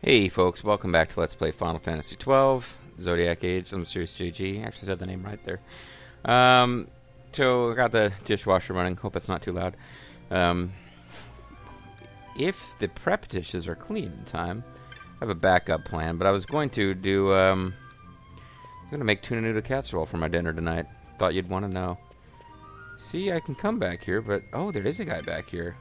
Hey folks, welcome back to Let's Play Final Fantasy XII, Zodiac Age. I'm MysteriousJG. Actually said the name right there. So I got the dishwasher running. Hope it's not too loud. If the prep dishes are clean in time, I have a backup plan. But I was going to do, I'm going to make tuna noodle casserole for my dinner tonight. Thought you'd want to know. See, I can come back here, but oh, there is a guy back here.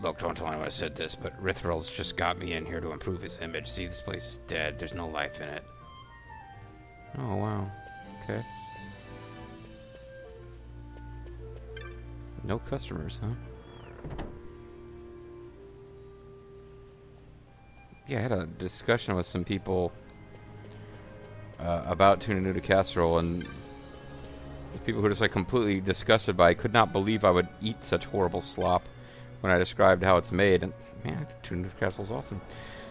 Look, don't tell anyone I said this, but Rithral's just got me in here to improve his image. See, this place is dead. There's no life in it. Oh, wow. Okay. No customers, huh? Yeah, I had a discussion with some people about tuna noodle casserole, and people who were just like completely disgusted by it, could not believe I would eat such horrible slop when I described how it's made. And man, tuna noodle casserole is awesome.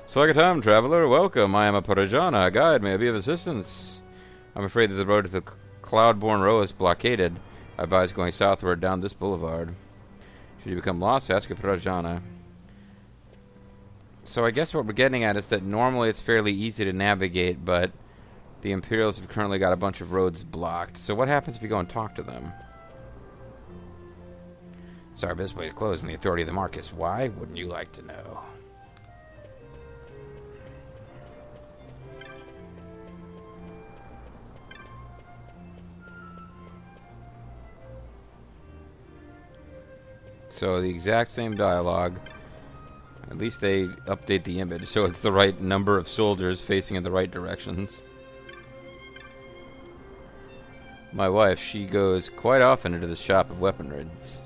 Swagatam, traveler, welcome. I am a Parajana, a guide. May I be of assistance? I'm afraid that the road to the Cloudborn Row is blockaded. I advise going southward down this boulevard. Should you become lost, ask a Parajana. So I guess what we're getting at is that normally it's fairly easy to navigate, but the Imperials have currently got a bunch of roads blocked. So what happens if you go and talk to them? Sorry, but this place is closed in the authority of the Marcus. Why? Wouldn't you like to know? So the exact same dialogue. At least they update the image so it's the right number of soldiers facing in the right directions. My wife, she goes quite often into this shop of weapons.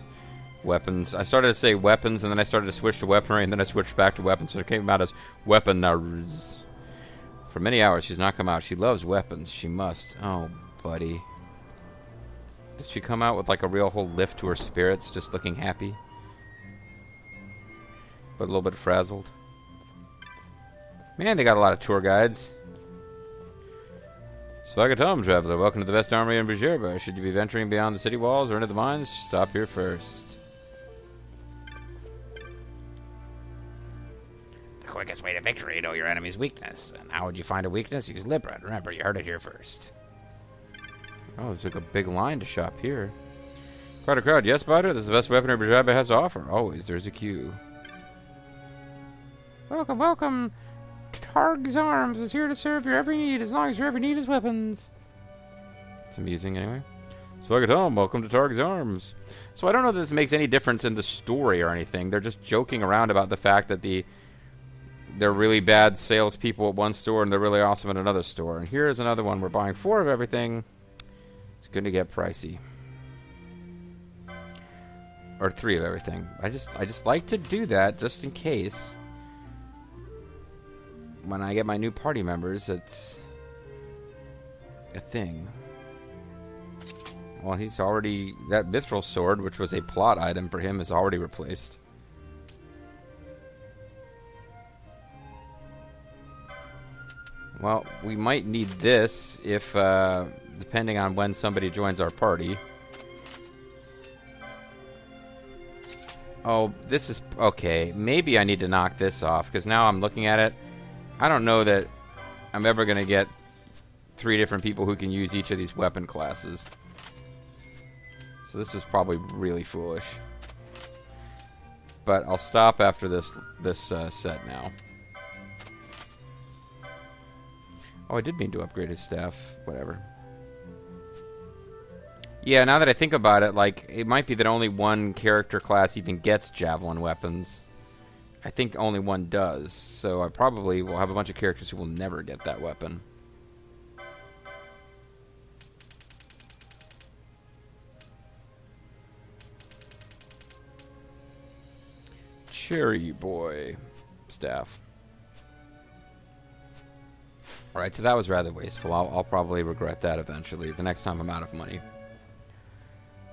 I started to say weapons, and then I started to switch to weaponry, and then I switched back to weapons, so it came out as weaponers. For many hours, she's not come out. She loves weapons. She must. Oh, buddy. Does she come out with like a real whole lift to her spirits, just looking happy? But a little bit frazzled. Man, they got a lot of tour guides. Swagatum, traveler. Welcome to the best armory in Bajirba. Should you be venturing beyond the city walls or into the mines, stop here first. The quickest way to victory, know your enemy's weakness. And how would you find a weakness? Use Libra. Remember, you heard it here first. Oh, there's like a big line to shop here. Crowd. Yes, Spider? This is the best weaponry Bajirba has to offer. Always, there's a queue. Welcome. Targ's Arms is here to serve your every need, as long as your every need is weapons. It's amusing, anyway. Swagatum, welcome to Targ's Arms. So I don't know that this makes any difference in the story or anything. They're just joking around about the fact that they're really bad salespeople at one store and they're really awesome at another store. And here's another one. We're buying 4 of everything. It's going to get pricey. Or 3 of everything. I just like to do that just in case. When I get my new party members, it's a thing. Well, he's already... That Mithril sword, which was a plot item for him, is already replaced. Well, we might need this if, depending on when somebody joins our party. Oh, this is... Okay, maybe I need to knock this off, because now I'm looking at it. I don't know that I'm ever going to get 3 different people who can use each of these weapon classes. So this is probably really foolish. But I'll stop after this set now. Oh, I did mean to upgrade his staff. Whatever. Yeah, now that I think about it, like, it might be that only one character class even gets javelin weapons. I think only one does, so I probably will have a bunch of characters who will never get that weapon. Cherry Boy staff. Alright, so that was rather wasteful. I'll probably regret that eventually, the next time I'm out of money.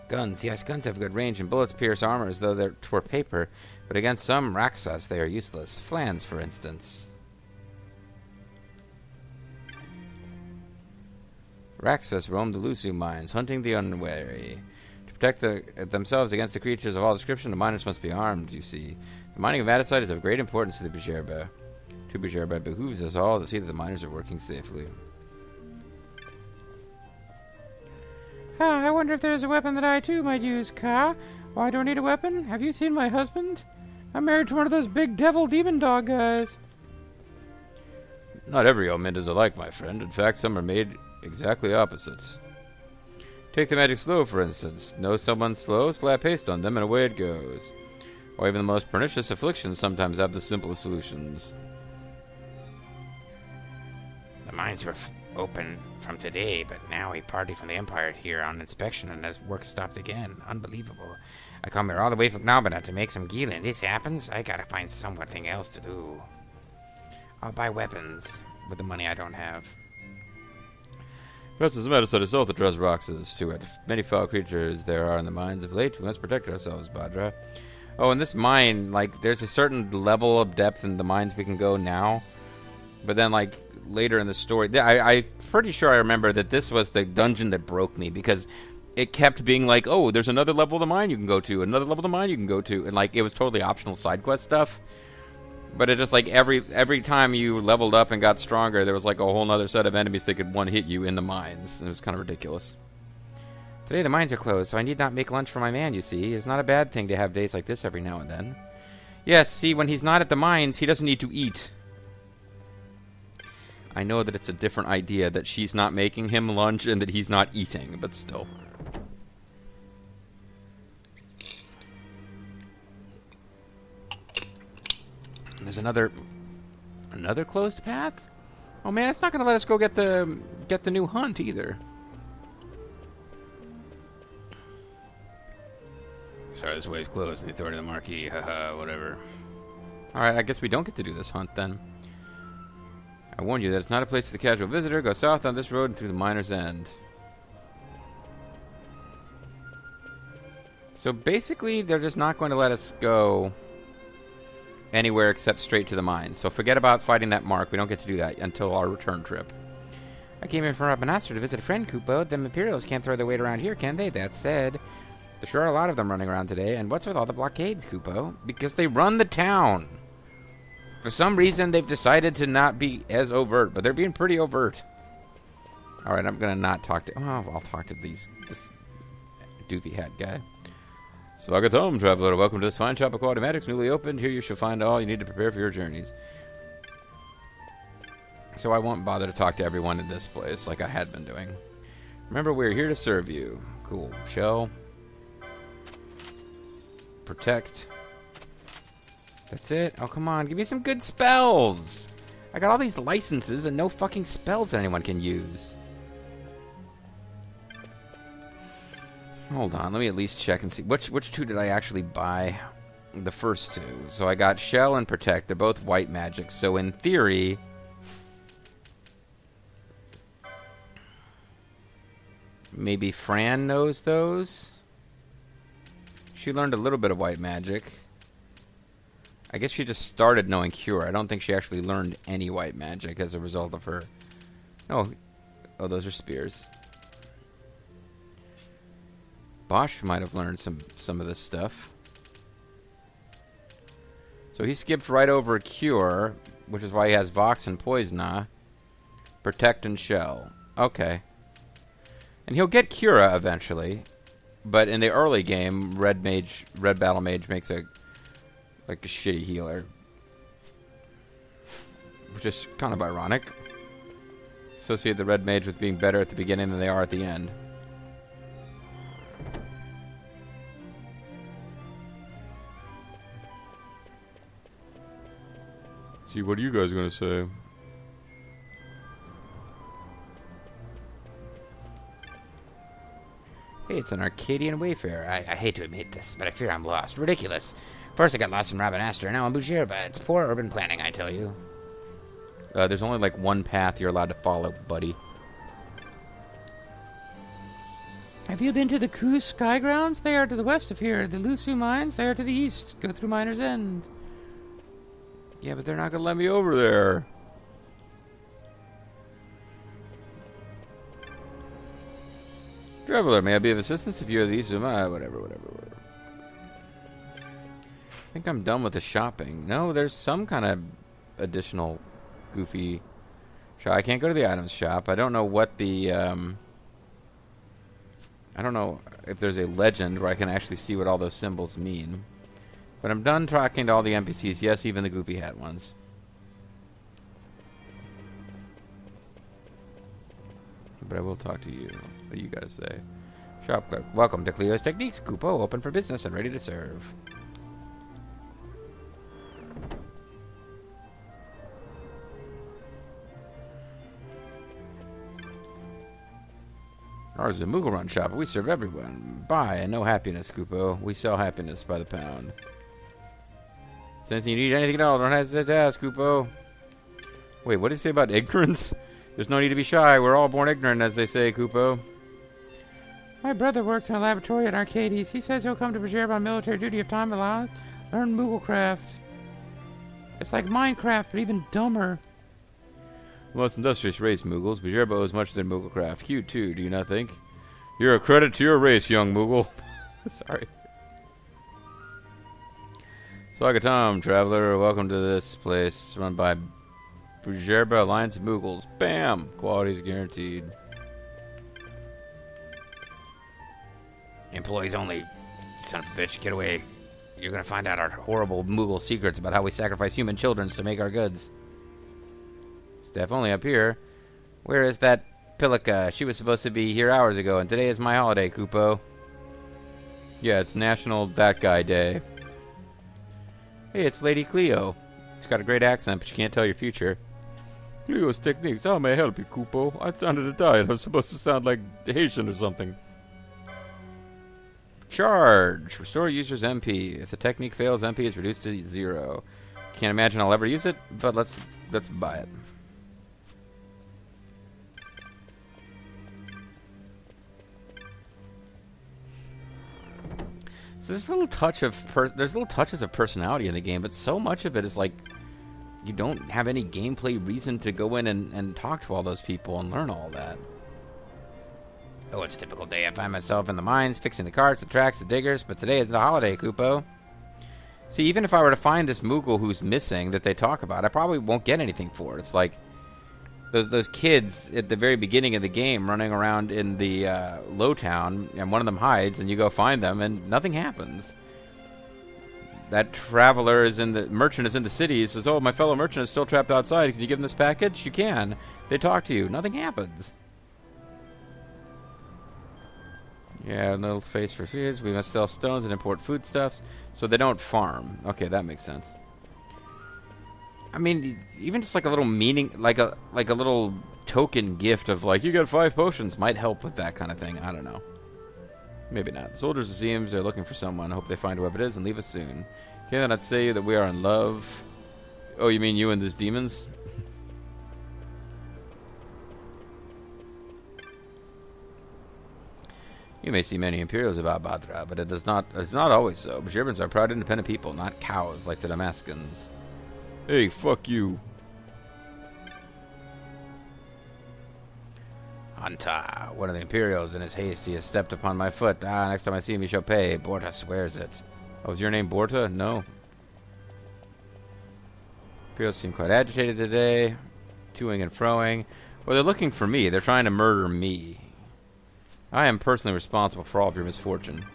Guns. Yes, guns have good range, and bullets pierce armor as though they're for paper, but against some Raksas they are useless. Flans, for instance. Raksas roam the Lusu mines, hunting the unwary. To protect themselves against the creatures of all description, the miners must be armed, you see. The mining of andesite is of great importance to the Bujerba. To Bujerba, it behooves us all to see that the miners are working safely. I wonder if there's a weapon that I too might use, Ka. Why, I don't need a weapon. Have you seen my husband? I'm married to one of those big devil demon dog guys. Not every omen is alike, my friend. In fact, some are made exactly opposite. Take the magic slow, for instance. Know someone slow, slap haste on them, and away it goes. Or even the most pernicious afflictions sometimes have the simplest solutions. The mines were open from today, but now a party from the Empire here on inspection and his work stopped again. Unbelievable. I come here all the way from Nabana to make some gila, and this happens? I gotta find something else to do. I'll buy weapons with the money I don't have. Perhaps it's a matter of itself that draws Roxas to it. Many foul creatures there are in the mines of late. We must protect ourselves, Badra. Oh, in this mine, like, there's a certain level of depth in the mines we can go now. But then, like, later in the story, I'm pretty sure I remember that this was the dungeon that broke me, because it kept being like, oh, there's another level of the mine you can go to, another level of the mine you can go to, and, like, it was totally optional side quest stuff. But it just, like, every time you leveled up and got stronger, there was, like, a whole nother set of enemies that could one-hit you in the mines. It was kind of ridiculous. Today the mines are closed, so I need not make lunch for my man, you see. It's not a bad thing to have days like this every now and then. Yes, see, when he's not at the mines, he doesn't need to eat. I know that it's a different idea, that she's not making him lunch and that he's not eating, but still. There's another closed path? Oh man, it's not going to let us go get the new hunt either. Sorry, this way's closed. The authority of the Marquis. Haha, whatever. Alright, I guess we don't get to do this hunt then. I warn you that it's not a place for the casual visitor. Go south on this road and through the Miner's End. So basically, they're just not going to let us go anywhere except straight to the mines. So forget about fighting that mark. We don't get to do that until our return trip. I came here from Rabanaster to visit a friend, Kupo. Them Imperials can't throw their weight around here, can they? That said, there sure are a lot of them running around today. And what's with all the blockades, Kupo? Because they run the town. For some reason, they've decided to not be as overt, but they're being pretty overt. Alright, I'm going to not talk to... Oh, I'll talk to this doofy hat guy. Swagatom, traveler. Welcome to this fine shop of quality magics, newly opened. Here you shall find all you need to prepare for your journeys. So I won't bother to talk to everyone in this place like I had been doing. Remember, we're here to serve you. Cool. Shell. Protect. That's it. Oh, come on. Give me some good spells. I got all these licenses and no fucking spells that anyone can use. Hold on. Let me at least check and see. Which two did I actually buy? The first two. So I got Shell and Protect. They're both white magic. So in theory... maybe Fran knows those? She learned a little bit of white magic. I guess she just started knowing Cure. I don't think she actually learned any white magic as a result of her... Oh, those are spears. Bosch might have learned some of this stuff. So he skipped right over Cure, which is why he has Vox and Poisona. Protect and Shell. Okay. And he'll get Cura eventually. But in the early game, Red Battle Mage makes a shitty healer. Which is kind of ironic. Associate the Red Mage with being better at the beginning than they are at the end. See, what are you guys going to say? Hey, it's an Arcadian Wayfarer. I hate to admit this, but I fear I'm lost. Ridiculous. First I got lost in Rabanaster, now in Bujerba. It's poor urban planning, I tell you. There's only like one path you're allowed to follow, buddy. Have you been to the Ku Sky Grounds? They are to the west of here. The Lusu Mines, they are to the east. Go through Miner's End. Yeah, but they're not going to let me over there. Traveler, may I be of assistance if you are the east of my... Whatever. I think I'm done with the shopping. No, there's some kind of additional goofy shop. I can't go to the items shop. I don't know what the... I don't know if there's a legend where I can actually see what all those symbols mean. But I'm done talking to all the NPCs. Yes, even the goofy hat ones. But I will talk to you. What do you guys say? Shop clerk. Welcome to Cleo's Techniques, Kupo. Open for business and ready to serve. Ours is a Moogle Run shop. We serve everyone. Buy and no happiness, Kupo. We sell happiness by the pound. Is there anything you need? Anything at all? Don't hesitate to ask, Kupo. Wait, what did he say about ignorance? There's no need to be shy. We're all born ignorant, as they say, Kupo. My brother works in a laboratory at Arcades. He says he'll come to Bergerba on military duty if time allows. Learn Mooglecraft. It's like Minecraft, but even dumber. The most industrious race, Moogles. Bergerba owes much to their Mooglecraft. Cute, too, do you not think? You're a credit to your race, young Moogle. Sorry. Swagatom, traveler. Welcome to this place. Run by Bergerba Alliance of Moogles. Bam! Quality is guaranteed. Employees only. Son of a bitch, get away. You're gonna find out our horrible Moogle secrets about how we sacrifice human children to make our goods. Staff only up here. Where is that Pilica? She was supposed to be here hours ago, and today is my holiday, Kupo. Yeah, it's National That Guy Day. Hey, it's Lady Cleo. She's got a great accent, but she can't tell your future. Cleo's Techniques, how may I help you, Kupo? I sounded to die, and I'm supposed to sound like Haitian or something. Charge! Restore user's MP. If the technique fails, MP is reduced to 0. Can't imagine I'll ever use it, but let's buy it. So there's little touches of personality in the game, but so much of it is like you don't have any gameplay reason to go in and talk to all those people and learn all that. Oh, it's a typical day. I find myself in the mines, fixing the carts, the tracks, the diggers, but today is the holiday, Kupo. See, even if I were to find this Moogle who's missing that they talk about, I probably won't get anything for it. It's like those kids at the very beginning of the game running around in the low town, and one of them hides, and you go find them, and nothing happens. That traveler merchant is in the city. He says, "Oh, my fellow merchant is still trapped outside. Can you give him this package?" You can. They talk to you. Nothing happens. Yeah, no face for fears. We must sell stones and import foodstuffs, so they don't farm. Okay, that makes sense. I mean, even just like a little meaning, like a little token gift of like, you got 5 potions might help with that kind of thing. I don't know. Maybe not. Soldiers, it seems, are looking for someone. I hope they find whoever it is and leave us soon. Can I not say that we are in love? Oh, you mean you and these demons? You may see many Imperials about Badra, but it's not always so. Bergerbans are proud, independent people, not cows like the Damascans. Hey, fuck you. Anta, one of the Imperials, in his haste, he has stepped upon my foot. Next time I see him, he shall pay. Borta swears it. Oh, is your name Borta? No. Imperials seem quite agitated today, toing and froing. Well, they're looking for me. They're trying to murder me. I am personally responsible for all of your misfortune.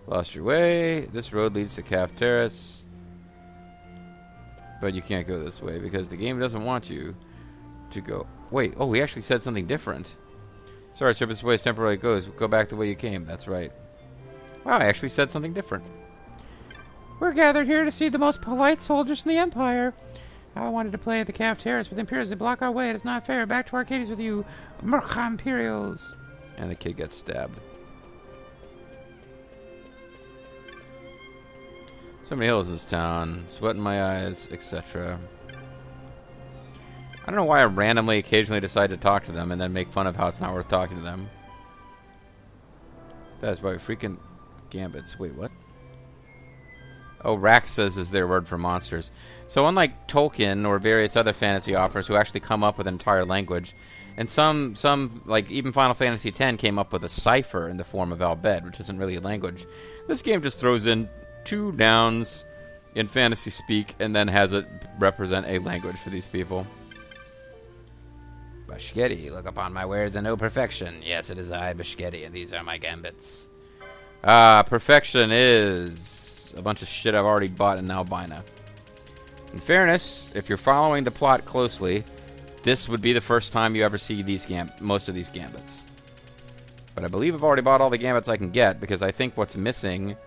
Lost your way. This road leads to Calf Terrace. But you can't go this way because the game doesn't want you to go. Wait, oh, we actually said something different. Sorry, sir, this way is temporarily goes. Go back the way you came. That's right. Wow, I actually said something different. We're gathered here to see the most polite soldiers in the Empire. I wanted to play at the Calf Terrace, but the Imperials, they block our way. It's not fair. Back to Arcades with you, Merca Imperials. And the kid gets stabbed. So many hills in this town. Sweat in my eyes, etc. I don't know why I randomly occasionally decide to talk to them and then make fun of how it's not worth talking to them. That is why freaking gambits. Wait, what? Oh, Raxas is their word for monsters. So unlike Tolkien or various other fantasy authors who actually come up with an entire language, and some like even Final Fantasy X came up with a cipher in the form of Al Bhed, which isn't really a language. This game just throws in two nouns in fantasy speak and then has it represent a language for these people. Bashketi, look upon my wares and know perfection. Yes, it is I, Bashketi, and these are my gambits. Perfection is a bunch of shit I've already bought in Albina. In fairness, if you're following the plot closely, this would be the first time you ever see these most of these gambits. But I believe I've already bought all the gambits I can get, because I think what's missing...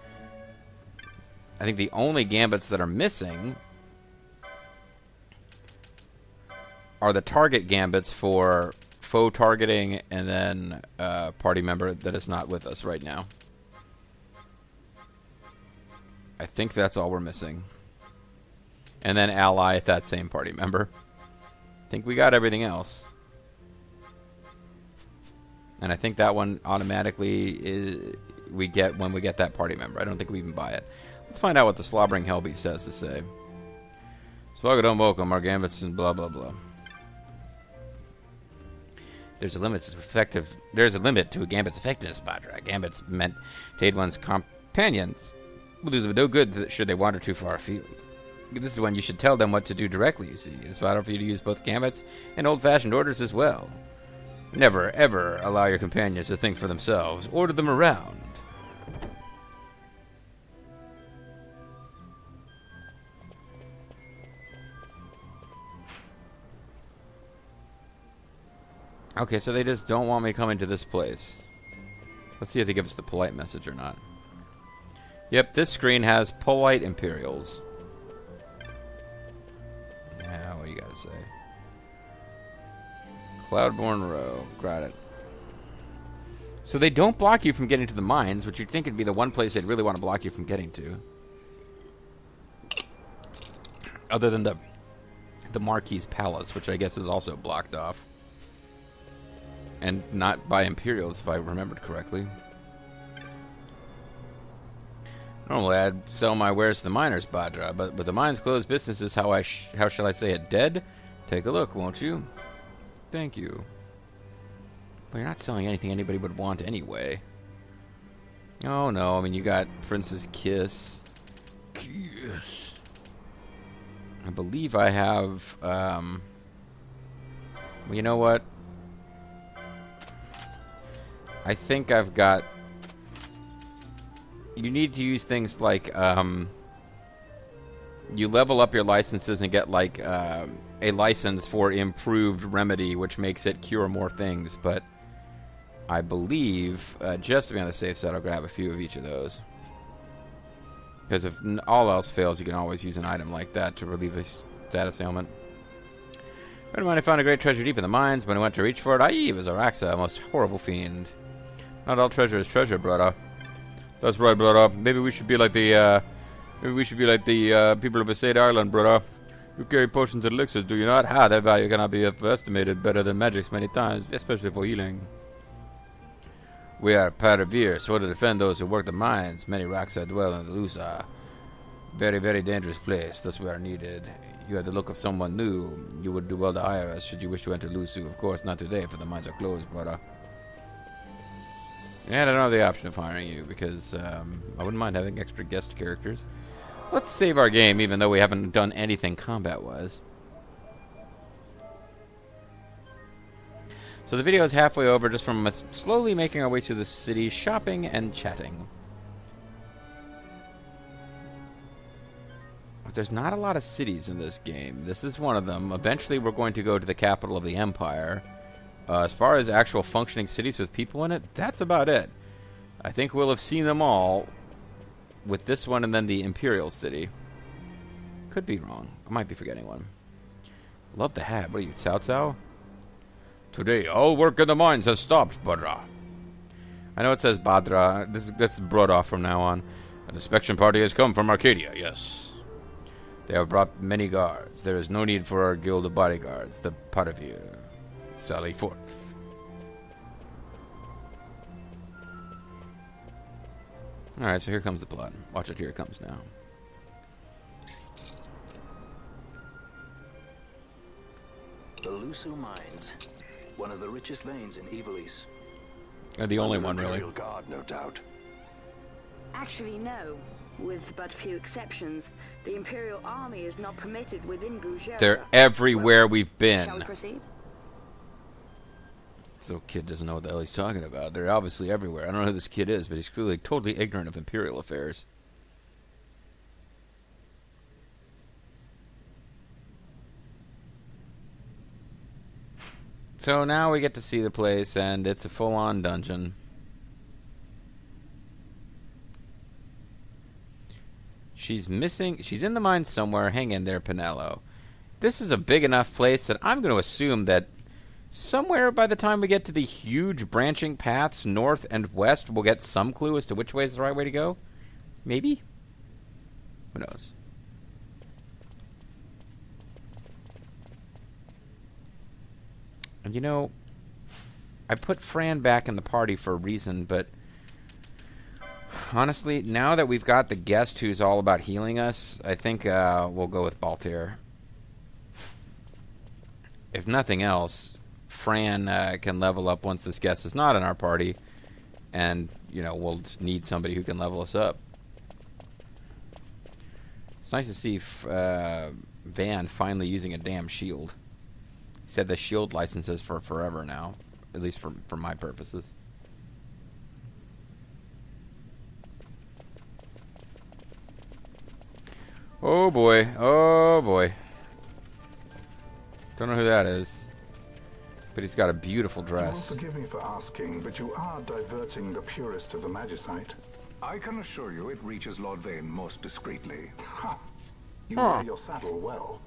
I think the only gambits that are missing are the target gambits for foe targeting and then party member that is not with us right now. I think that's all we're missing. And then ally at that same party member. I think we got everything else. And I think that one automatically we get when we get that party member. I don't think we even buy it. Let's find out what the Slobbering Hellbeast has to say. Swagadoom welcome, our gambits and blah blah blah. There's a limit to a gambit's effectiveness, Badra. Gambits meant to aid one's companions will do them no good should they wander too far afield. This is when you should tell them what to do directly, you see. It's vital for you to use both gambits and old-fashioned orders as well. Never, ever allow your companions to think for themselves. Order them around. Okay, so they just don't want me coming to this place. Let's see if they give us the polite message or not. Yep, this screen has polite Imperials. Yeah, what do you gotta say? Cloudborn Row. Got it. So they don't block you from getting to the mines, which you'd think would be the one place they'd really want to block you from getting to. Other than the Marquis Palace, which I guess is also blocked off. And not by Imperials, if I remembered correctly. Normally, I'd sell my wares to the miners, Badra, but with the mines closed, business is how shall I say it, dead? Take a look, won't you? Thank you. Well, you're not selling anything anybody would want anyway. Oh, no, I mean, you got Prince's Kiss. Kiss. I believe I have, well, you know what? I think I've got... You need to use things like, you level up your licenses and get, like, a license for improved remedy, which makes it cure more things, but I believe, just to be on the safe side, I'll grab a few of each of those. Because if all else fails, you can always use an item like that to relieve a status ailment. A friend of mine who found a great treasure deep in the mines. When he went to reach for it, it was Araxa, a most horrible fiend. Not all treasure is treasure, brother. That's right, brother. Maybe we should be like the people of Besaid Island, brother. You carry potions and elixirs, do you not? Their value cannot be estimated better than magic's many times, especially for healing. We are Paravir, so to defend those who work the mines. Many Raxa dwell in the Lusa. Very, very dangerous place. Thus we are needed. You have the look of someone new. You would do well to hire us should you wish to enter Lusu. Of course, not today, for the mines are closed, brother. And I don't have the option of hiring you, because I wouldn't mind having extra guest characters. Let's save our game, even though we haven't done anything combat-wise. So the video is halfway over, just from us slowly making our way through the city, shopping and chatting. But there's not a lot of cities in this game. This is one of them. Eventually we're going to go to the capital of the Empire. As far as actual functioning cities with people in it, that's about it. I think we'll have seen them all with this one and then the Imperial City. Could be wrong. I might be forgetting one. Love the hat. What are you, Cao Cao? Today, all work in the mines has stopped, Badra. I know it says Badra. That's Broda from now on. An inspection party has come from Arcadia, yes. They have brought many guards. There is no need for our guild of bodyguards, the Paravir. Sally forth. Alright, so here comes the plot. Watch it, here it comes now. The Lusu Mines, one of the richest veins in Evilise. The only one, really. Guard, no doubt. Actually, no. With but few exceptions, the Imperial Army is not permitted within Bouger. They're everywhere we've Shall we been. proceed? This little kid doesn't know what the hell he's talking about. They're obviously everywhere. I don't know who this kid is, but he's clearly totally ignorant of Imperial affairs. So now we get to see the place, and it's a full-on dungeon. She's missing. She's in the mine somewhere. Hang in there, Pinello. This is a big enough place that I'm going to assume that somewhere by the time we get to the huge branching paths north and west, we'll get some clue as to which way is the right way to go. Maybe? Who knows? And you know, I put Fran back in the party for a reason, but honestly, now that we've got the guest who's all about healing us, I think we'll go with Balthier. If nothing else, Fran can level up once this guest is not in our party, and, you know, we'll just need somebody who can level us up. It's nice to see Van finally using a damn shield. He said the shield license is for forever now, at least for my purposes. Oh boy, oh boy. Don't know who that is, but he's got a beautiful dress. You will forgive me for asking, but you are diverting the purest of the Magicite. I can assure you it reaches Lord Vane most discreetly. Ha! You wear your saddle well.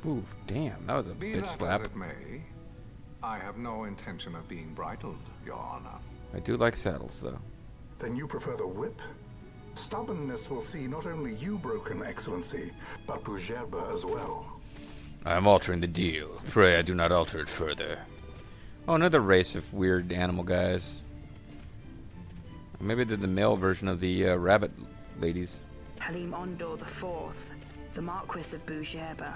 Ooh, damn, that was a Be bitch that slap. as it may, I have no intention of being bridled, Your Honor. I do like saddles, though. Then you prefer the whip? Stubbornness will see not only you broken, Excellency, but Bougerba as well. I am altering the deal. Pray I do not alter it further. Oh, another race of weird animal guys. Maybe they're the male version of the rabbit ladies. Halim Ondor IV, the Marquis of Bougerba.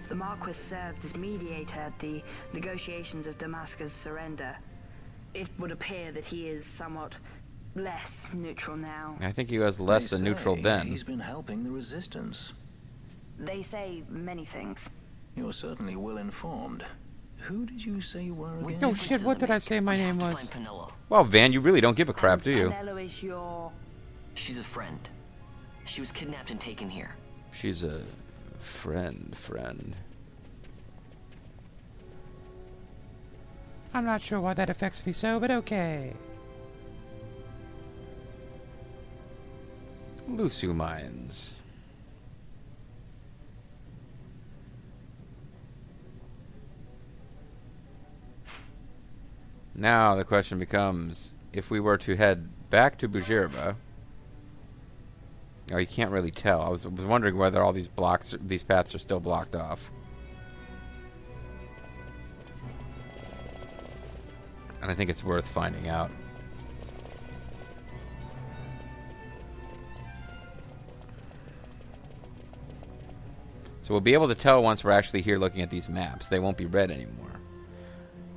The Marquis served as mediator at the negotiations of Damascus' surrender. It would appear that he is somewhat less neutral now. I think he was less than neutral then. He's been helping the resistance. They say many things. You're certainly well informed. Who did you say you were again? Oh shit, what did I say my name was? Well, Van, you really don't give a crap, do you? Pinello is your... She's a friend. She was kidnapped and taken here. She's a friend. I'm not sure why that affects me so, but okay. Lusu Mines. Now the question becomes, if we were to head back to Bougerba... Oh, you can't really tell. I was wondering whether all these paths are still blocked off. And I think it's worth finding out. So we'll be able to tell once we're actually here looking at these maps. They won't be red anymore.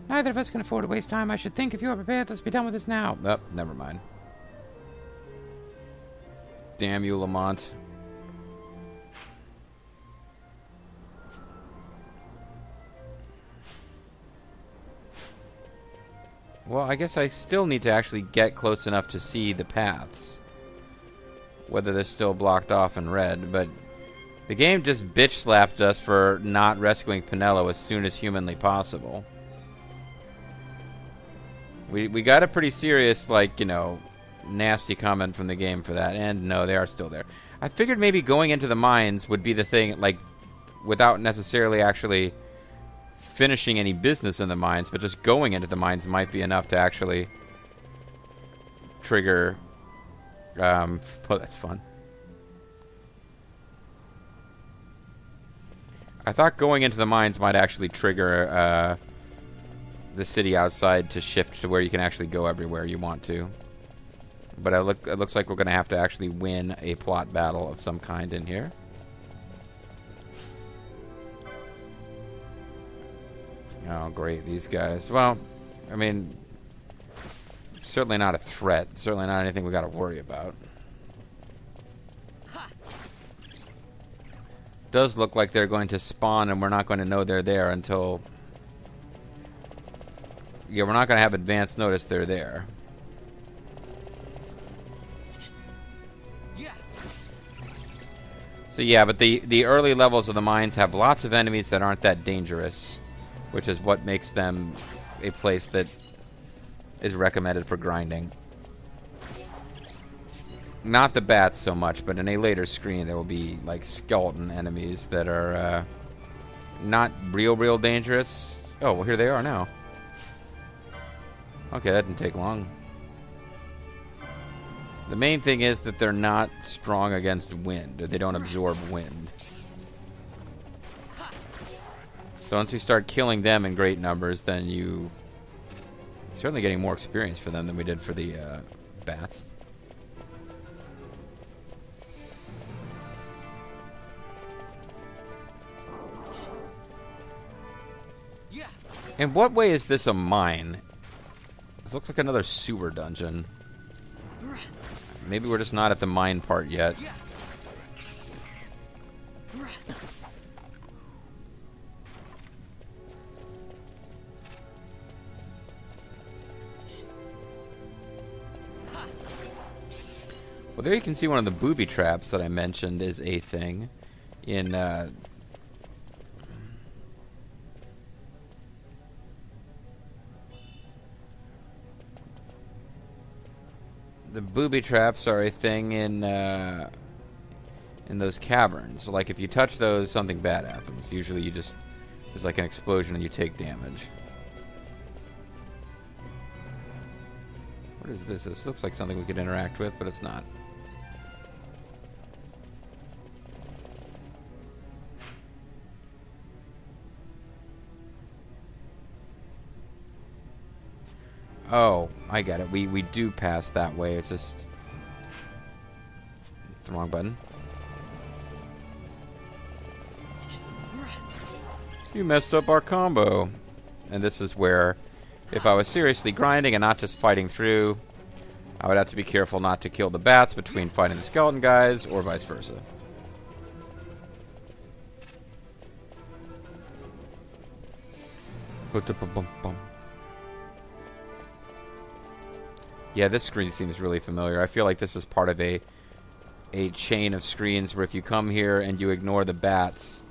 Neither of us can afford to waste time. I should think if you are prepared, let's be done with this now. Oh, never mind. Damn you, Lamont. Well, I guess I still need to actually get close enough to see the paths. Whether they're still blocked off in red, but the game just bitch slapped us for not rescuing Pinello as soon as humanly possible. We got a pretty serious, like, you know, nasty comment from the game for that, and no, they are still there. I figured maybe going into the mines would be the thing, like, without necessarily actually finishing any business in the mines, but just going into the mines might be enough to actually trigger, oh, that's fun. I thought going into the mines might actually trigger, the city outside to shift to where you can actually go everywhere you want to. But it looks like we're going to have to actually win a plot battle of some kind in here. Oh, great, these guys. Well, I mean, certainly not a threat. Certainly not anything we got to worry about. does look like they're going to spawn, and we're not going to know they're there until... Yeah, we're not going to have advance notice they're there. So yeah, but the early levels of the mines have lots of enemies that aren't that dangerous, which is what makes them a place that is recommended for grinding. Not the bats so much, but in a later screen there will be like skeleton enemies that are not real dangerous. Oh, well here they are now. Okay, that didn't take long. The main thing is that they're not strong against wind, or they don't absorb wind. So once you start killing them in great numbers, then you're certainly getting more experience for them than we did for the bats. In what way is this a mine? This looks like another sewer dungeon. Maybe we're just not at the mine part yet. Well, there you can see one of the booby traps that I mentioned is a thing in the booby traps are a thing in those caverns. Like if you touch those, something bad happens. Usually there's like an explosion and you take damage. What is this? This looks like something we could interact with, but it's not. Oh, I get it. We do pass that way. It's just the wrong button. You messed up our combo. And this is where, if I was seriously grinding and not just fighting through, I would have to be careful not to kill the bats between fighting the skeleton guys, or vice versa. Yeah, this screen seems really familiar. I feel like this is part of a chain of screens where if you come here and you ignore the bats,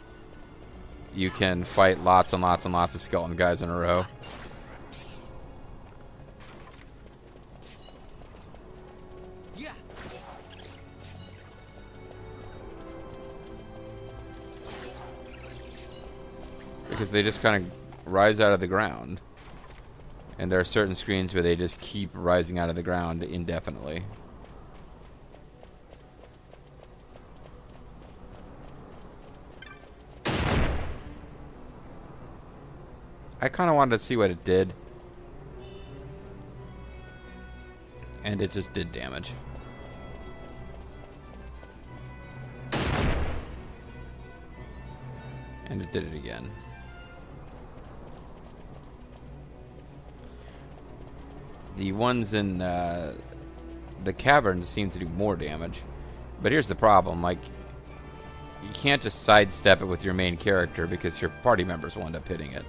you can fight lots and lots and lots of skeleton guys in a row. Because they just kind of rise out of the ground. And there are certain screens where they just keep rising out of the ground indefinitely. I kind of wanted to see what it did. And it just did damage. And it did it again. The ones in the caverns seem to do more damage. But here's the problem, like, you can't just sidestep it with your main character because your party members will end up hitting it.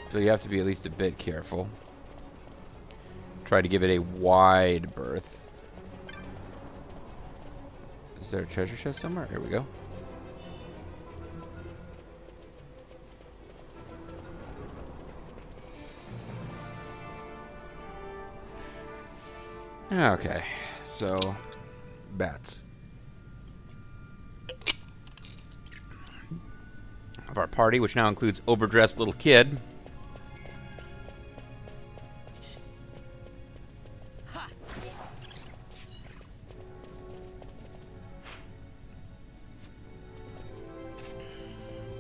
So you have to be at least a bit careful. Try to give it a wide berth. Is there a treasure chest somewhere? Here we go. Okay, so bats. Of our party, which now includes overdressed little kid.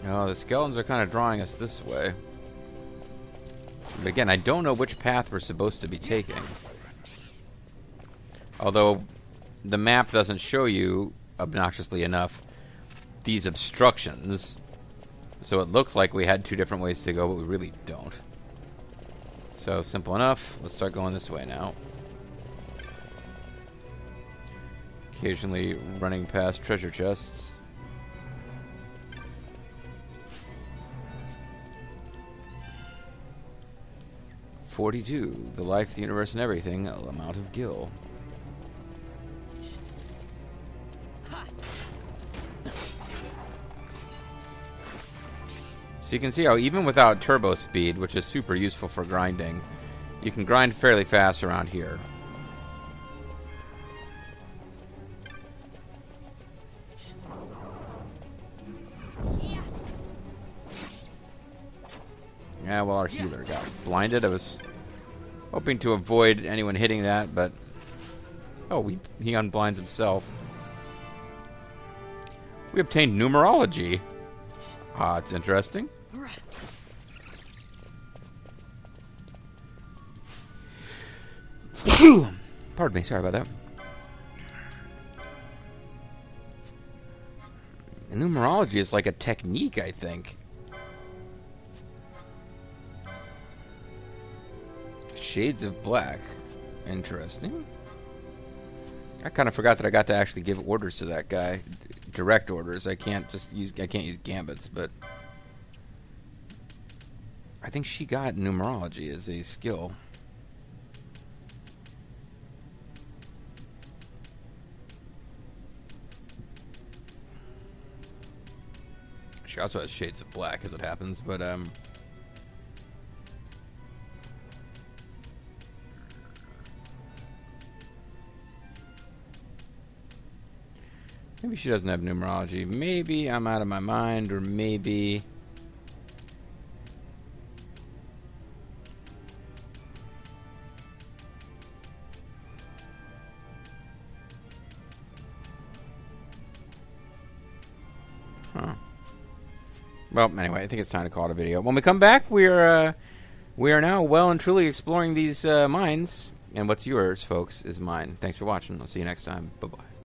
Oh, the skeletons are kind of drawing us this way. But again, I don't know which path we're supposed to be taking. Although the map doesn't show you, obnoxiously enough, these obstructions. So it looks like we had two different ways to go, but we really don't. So simple enough. Let's start going this way now. Occasionally running past treasure chests. $42. The life, the universe, and everything. Amount of Gil. So you can see how even without turbo speed, which is super useful for grinding, you can grind fairly fast around here. Yeah, well, our healer got blinded. I was hoping to avoid anyone hitting that, but... Oh, he unblinds himself. We obtained numerology. Ah, it's interesting. Pardon me, sorry about that. Numerology is like a technique, I think. Shades of Black. Interesting. I kind of forgot that I got to actually give orders to that guy. Direct orders. I can't use gambits, but I think she got numerology as a skill. She also has Shades of Black, as it happens, but maybe she doesn't have numerology. Maybe I'm out of my mind, or maybe... Huh. Well, anyway, I think it's time to call it a video. When we come back, we are now well and truly exploring these mines. And what's yours, folks, is mine. Thanks for watching. I'll see you next time. Bye-bye.